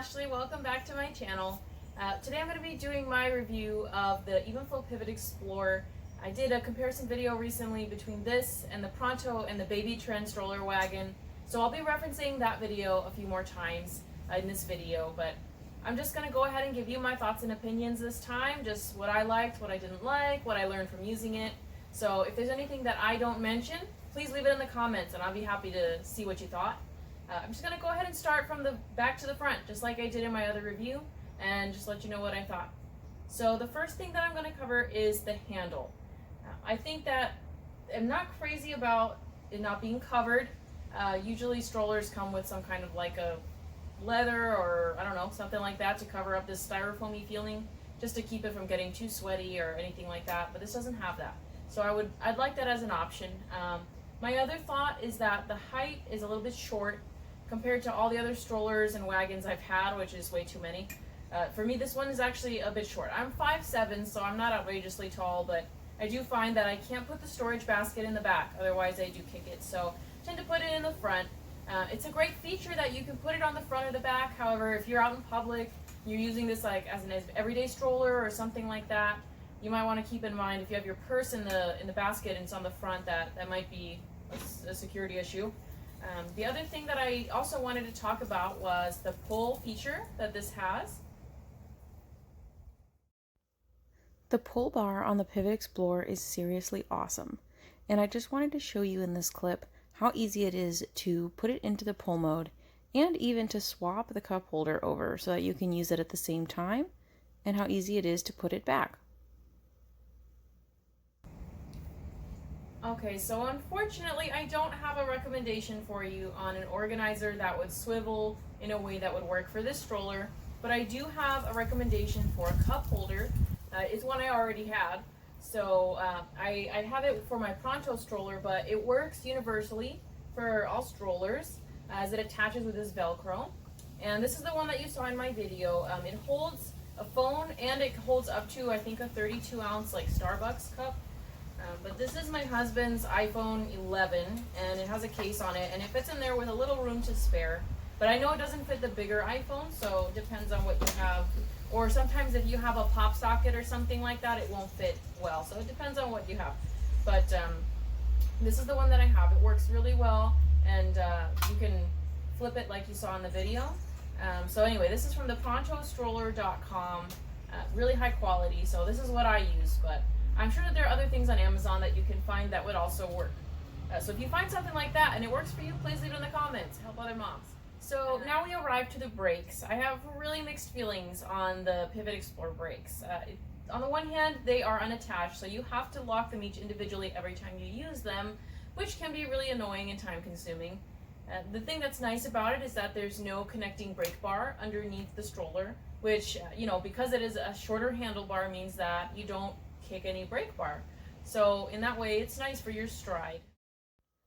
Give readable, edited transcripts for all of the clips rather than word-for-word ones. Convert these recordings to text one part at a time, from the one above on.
Ashley, welcome back to my channel. Today I'm going to be doing my review of the Evenflo Pivot Xplore. I did a comparison video recently between this and the Pronto and the Baby Trend StrollerWagon, so I'll be referencing that video a few more times in this video, but I'm just going to go ahead and give you my thoughts and opinions this time, just what I liked, what I didn't like, what I learned from using it. So if there's anything that I don't mention, please leave it in the comments and I'll be happy to see what you thought. I'm just going to go ahead and start from the back to the front, just like I did in my other review, and just let you know what I thought. So the first thing that I'm going to cover is the handle. I think that I'm not crazy about it not being covered. Usually strollers come with some kind of like a leather or I don't know, something like that to cover up this styrofoamy feeling, just to keep it from getting too sweaty or anything like that, but this doesn't have that. So I'd like that as an option. My other thought is that the height is a little bit short compared to all the other strollers and wagons I've had, which is way too many. For me, this one is actually a bit short. I'm 5'7", so I'm not outrageously tall, but I do find that I can't put the storage basket in the back, otherwise I do kick it. So I tend to put it in the front. It's a great feature that you can put it on the front or the back. However, if you're out in public, you're using this like as an everyday stroller or something like that, you might want to keep in mind if you have your purse in the basket and it's on the front, that might be a security issue. The other thing that I also wanted to talk about was the pull feature that this has. The pull bar on the Pivot Xplore is seriously awesome, and I just wanted to show you in this clip how easy it is to put it into the pull mode and even to swap the cup holder over so that you can use it at the same time, and how easy it is to put it back. Okay, so unfortunately I don't have a recommendation for you on an organizer that would swivel in a way that would work for this stroller, but I do have a recommendation for a cup holder. It's one I already had, so I have it for my Pronto stroller, but it works universally for all strollers as it attaches with this Velcro. And this is the one that you saw in my video. It holds a phone and it holds up to, I think, a 32-ounce like Starbucks cup. But this is my husband's iPhone 11, and it has a case on it, and it fits in there with a little room to spare. But I know it doesn't fit the bigger iPhone, so it depends on what you have. Or sometimes if you have a pop socket or something like that, it won't fit well. So it depends on what you have. But this is the one that I have. It works really well, and you can flip it like you saw in the video. So anyway, this is from the ProntoStroller.com. Really high quality, so this is what I use, but I'm sure that there are other things on Amazon that you can find that would also work. So if you find something like that and it works for you, please leave it in the comments. Help other moms. So now we arrive to the brakes. I have really mixed feelings on the Pivot Xplore brakes. On the one hand, they are unattached, so you have to lock them each individually every time you use them, which can be really annoying and time consuming. The thing that's nice about it is that there's no connecting brake bar underneath the stroller, which, because it is a shorter handlebar, means that you don't kick any brake bar. So in that way, it's nice for your stride.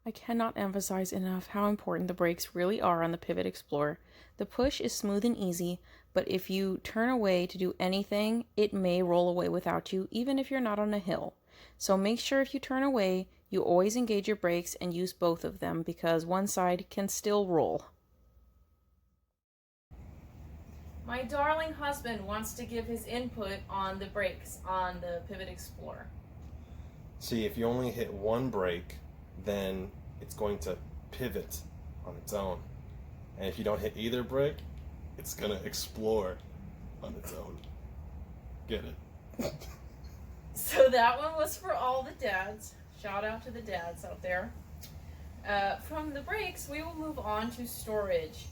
I cannot emphasize enough how important the brakes really are on the Pivot Xplore. The push is smooth and easy, but if you turn away to do anything, it may roll away without you, even if you're not on a hill. So make sure if you turn away, you always engage your brakes and use both of them, because one side can still roll. My darling husband wants to give his input on the brakes on the Pivot Xplore. See, if you only hit one brake, then it's going to pivot on its own. And if you don't hit either brake, it's going to explore on its own. Get it? So that one was for all the dads. Shout out to the dads out there. From the brakes, we will move on to storage.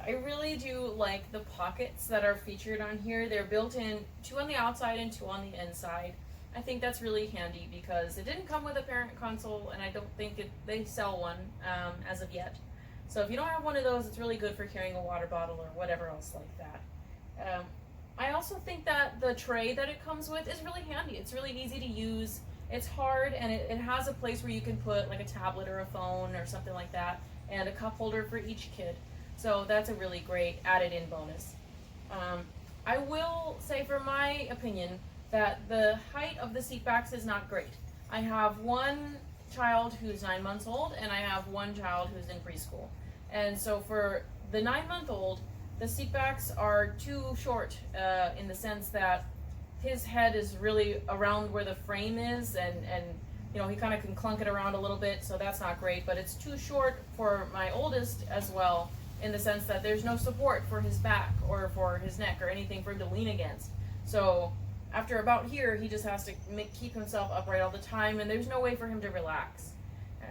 I really do like the pockets that are featured on here. They're built in, 2 on the outside and 2 on the inside. I think that's really handy because it didn't come with a parent console, and I don't think they sell one as of yet. So if you don't have one of those, it's really good for carrying a water bottle or whatever else like that. I also think that the tray that it comes with is really handy. It's really easy to use. It's hard, and it has a place where you can put like a tablet or a phone or something like that, and a cup holder for each kid. So that's a really great added-in bonus. I will say, for my opinion, that the height of the seat backs is not great. I have one child who's 9 months old, and I have one child who's in preschool. And so for the 9-month-old, the seat backs are too short in the sense that his head is really around where the frame is, and you know, he kind of can clunk it around a little bit, so that's not great. But it's too short for my oldest as well, in the sense that there's no support for his back or for his neck or anything for him to lean against. So after about here, he just has to keep himself upright all the time, and there's no way for him to relax.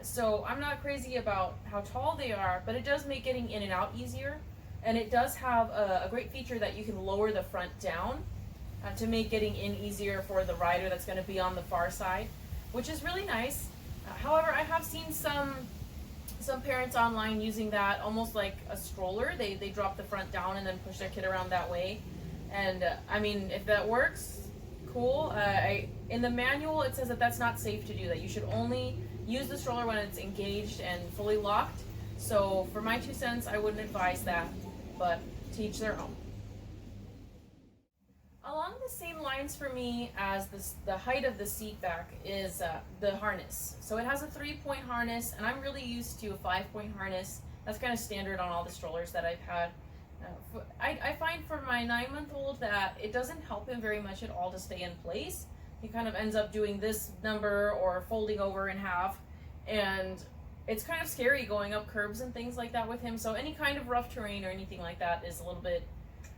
So I'm not crazy about how tall they are, but it does make getting in and out easier. And it does have a great feature that you can lower the front down to make getting in easier for the rider that's going to be on the far side, which is really nice. However, I have seen some parents online using that almost like a stroller. They drop the front down and then push their kid around that way. And I mean, if that works, cool. In the manual, it says that that's not safe to do that. You should only use the stroller when it's engaged and fully locked. So for my 2 cents, I wouldn't advise that, but to each their own. Along the same lines for me as the height of the seat back is the harness. So it has a 3-point harness, and I'm really used to a 5-point harness. That's kind of standard on all the strollers that I've had. I find for my 9-month-old that it doesn't help him very much at all to stay in place. He kind of ends up doing this number or folding over in half, and it's kind of scary going up curbs and things like that with him. So any kind of rough terrain or anything like that is a little bit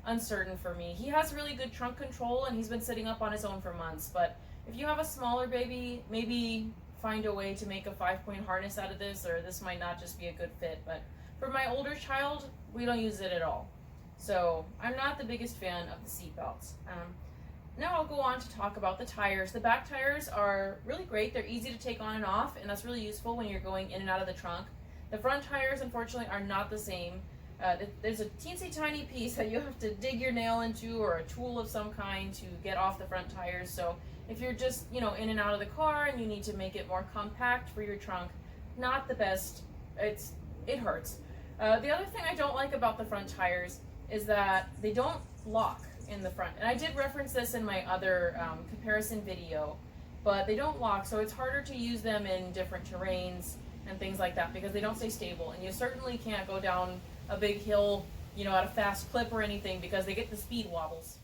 uncertain for me. He has really good trunk control, and he's been sitting up on his own for months. But if you have a smaller baby, maybe find a way to make a 5-point harness out of this, or this might not just be a good fit. But for my older child, we don't use it at all. So I'm not the biggest fan of the seat belts. Now I'll go on to talk about the tires. The back tires are really great. They're easy to take on and off, and that's really useful when you're going in and out of the trunk. The front tires, unfortunately, are not the same. There's a teensy tiny piece that you have to dig your nail into, or a tool of some kind, to get off the front tires. So if you're just, you know, in and out of the car and you need to make it more compact for your trunk, not the best. It hurts. The other thing I don't like about the front tires is that they don't lock in the front. And I did reference this in my other comparison video, but they don't lock, so it's harder to use them in different terrains and things like that because they don't stay stable. And you certainly can't go down a big hill, you know, at a fast clip or anything, because they get the speed wobbles.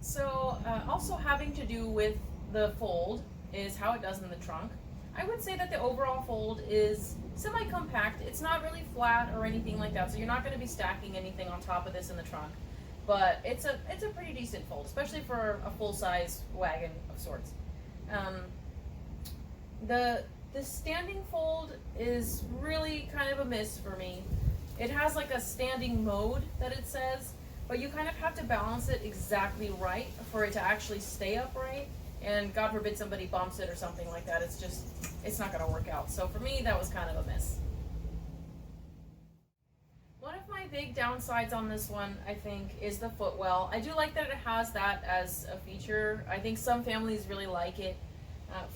So also having to do with the fold is how it does in the trunk. I would say that the overall fold is semi-compact. It's not really flat or anything like that, so you're not going to be stacking anything on top of this in the trunk. But it's a pretty decent fold, especially for a full-size wagon of sorts. The standing fold is really kind of a miss for me. It has like a standing mode that it says, but you kind of have to balance it exactly right for it to actually stay upright. And God forbid somebody bumps it or something like that. It's not going to work out. So for me, that was kind of a miss. One of my big downsides on this one, I think, is the footwell. I do like that it has that as a feature. I think some families really like it.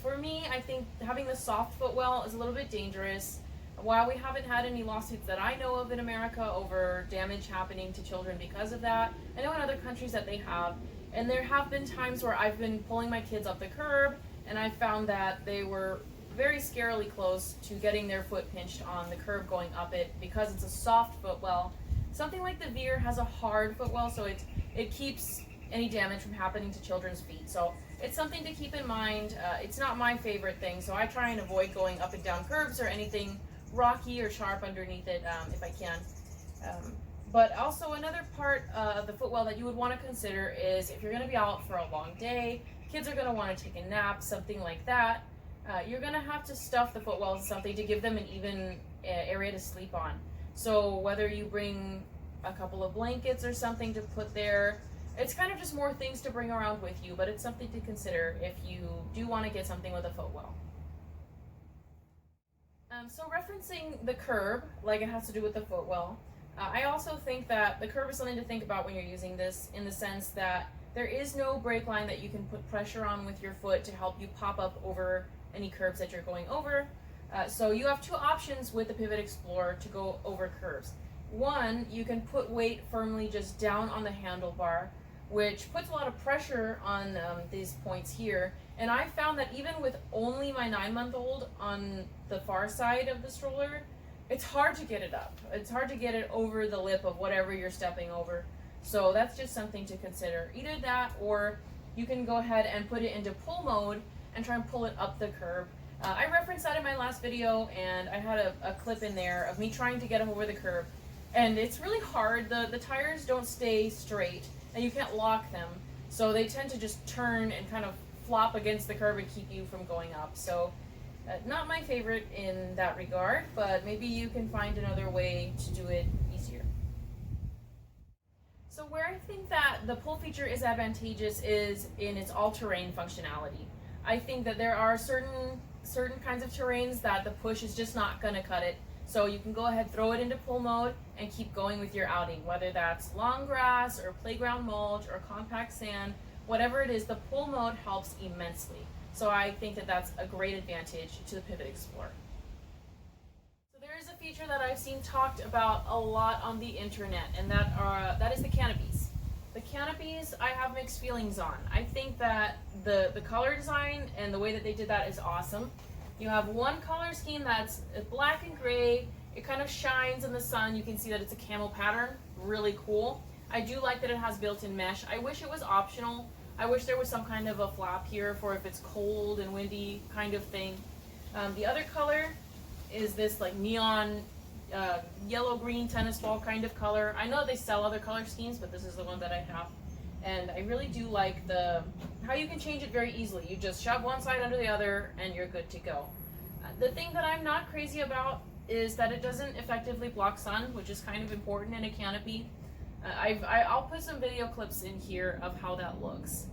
For me, I think having the soft footwell is a little bit dangerous. While we haven't had any lawsuits that I know of in America over damage happening to children because of that, I know in other countries that they have. And there have been times where I've been pulling my kids up the curb, and I found that they were very scarily close to getting their foot pinched on the curb going up it because it's a soft footwell. Something like the Veer has a hard footwell, so it keeps any damage from happening to children's feet. So it's something to keep in mind. It's not my favorite thing, so I try and avoid going up and down curbs or anything rocky or sharp underneath it if I can. But also another part of the footwell that you would want to consider is if you're going to be out for a long day, kids are going to want to take a nap, something like that, you're going to have to stuff the footwell with something to give them an even area to sleep on. So whether you bring a couple of blankets or something to put there, it's kind of just more things to bring around with you, but it's something to consider if you do want to get something with a footwell. So referencing the curb, like it has to do with the footwell, I also think that the curb is something to think about when you're using this, in the sense that there is no brake line that you can put pressure on with your foot to help you pop up over any curbs that you're going over. So you have two options with the Pivot Xplore to go over curbs. One, you can put weight firmly just down on the handlebar, which puts a lot of pressure on these points here. And I found that even with only my 9-month-old on the far side of the stroller, it's hard to get it up. It's hard to get it over the lip of whatever you're stepping over. So that's just something to consider. Either that, or you can go ahead and put it into pull mode and try and pull it up the curb. I referenced that in my last video, and I had a clip in there of me trying to get them over the curb. And it's really hard. The tires don't stay straight, and you can't lock them. So they tend to just turn and kind of flop against the curb and keep you from going up. So not my favorite in that regard, but maybe you can find another way to do it easier. So where I think that the pull feature is advantageous is in its all-terrain functionality. I think that there are certain kinds of terrains that the push is just not going to cut it. So you can go ahead, throw it into pull mode, and keep going with your outing, whether that's long grass or playground mulch or compact sand, whatever it is, the pull mode helps immensely. So I think that that's a great advantage to the Pivot Explorer. So there is a feature that I've seen talked about a lot on the internet, and that is the canopies. The canopies I have mixed feelings on. I think that the color design and the way that they did that is awesome. You have one color scheme that's black and gray. It kind of shines in the sun. You can see that it's a camel pattern. Really cool. I do like that it has built-in mesh. I wish it was optional. I wish there was some kind of a flap here for if it's cold and windy kind of thing. The other color is this like neon yellow-green tennis ball kind of color. I know they sell other color schemes, but this is the one that I have. And I really do like how you can change it very easily. You just shove one side under the other and you're good to go. The thing that I'm not crazy about is that it doesn't effectively block sun, which is kind of important in a canopy. I'll put some video clips in here of how that looks.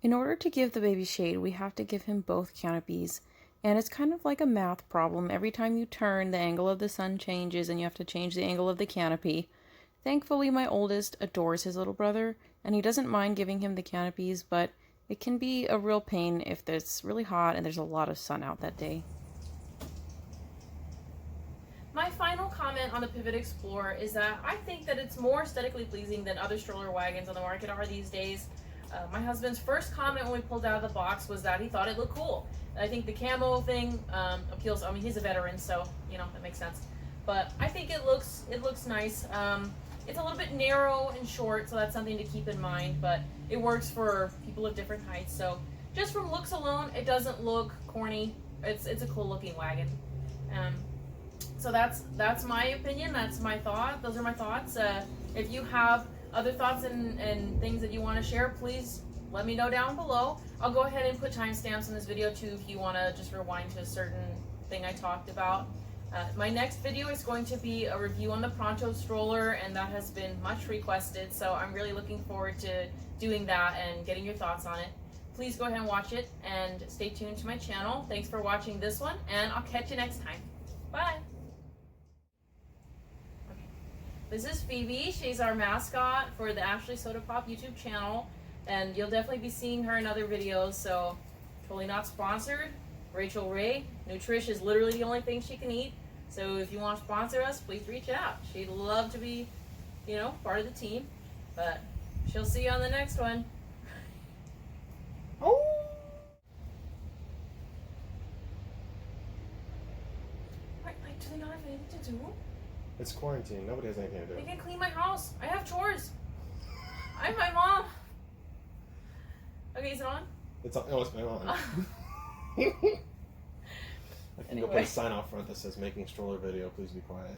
In order to give the baby shade, we have to give him both canopies. And it's kind of like a math problem. Every time you turn, the angle of the sun changes and you have to change the angle of the canopy. Thankfully, my oldest adores his little brother, and he doesn't mind giving him the canopies, but it can be a real pain if it's really hot and there's a lot of sun out that day. My final comment on the Pivot Explorer is that I think that it's more aesthetically pleasing than other stroller wagons on the market are these days. My husband's first comment when we pulled out of the box was that he thought it looked cool. I think the camo thing appeals. I mean, he's a veteran, so you know that makes sense. But I think it looks nice. It's a little bit narrow and short, so that's something to keep in mind. But it works for people of different heights. So just from looks alone, it doesn't look corny. It's a cool looking wagon. So that's my opinion. That's my thought. Those are my thoughts. If you have other thoughts and things that you want to share, please let me know down below. I'll go ahead and put timestamps in this video too if you want to just rewind to a certain thing I talked about. My next video is going to be a review on the Pronto stroller, and that has been much requested, so I'm really looking forward to doing that and getting your thoughts on it. Please go ahead and watch it and stay tuned to my channel. Thanks for watching this one, and I'll catch you next time. Bye! This is Phoebe. She's our mascot for the Ashley Soda Pop YouTube channel, and you'll definitely be seeing her in other videos, so totally not sponsored. Rachel Ray, Nutrish is literally the only thing she can eat, so if you want to sponsor us, please reach out. She'd love to be, you know, part of the team, but she'll see you on the next one. Oh! Like, do they not have anything to do? It's quarantine. Nobody has anything to do. They can clean my house. I have chores. I'm my mom. Okay, is it on? It's on. Oh, it's on. I can go put a sign out front that says "Making Stroller Video. Please be quiet."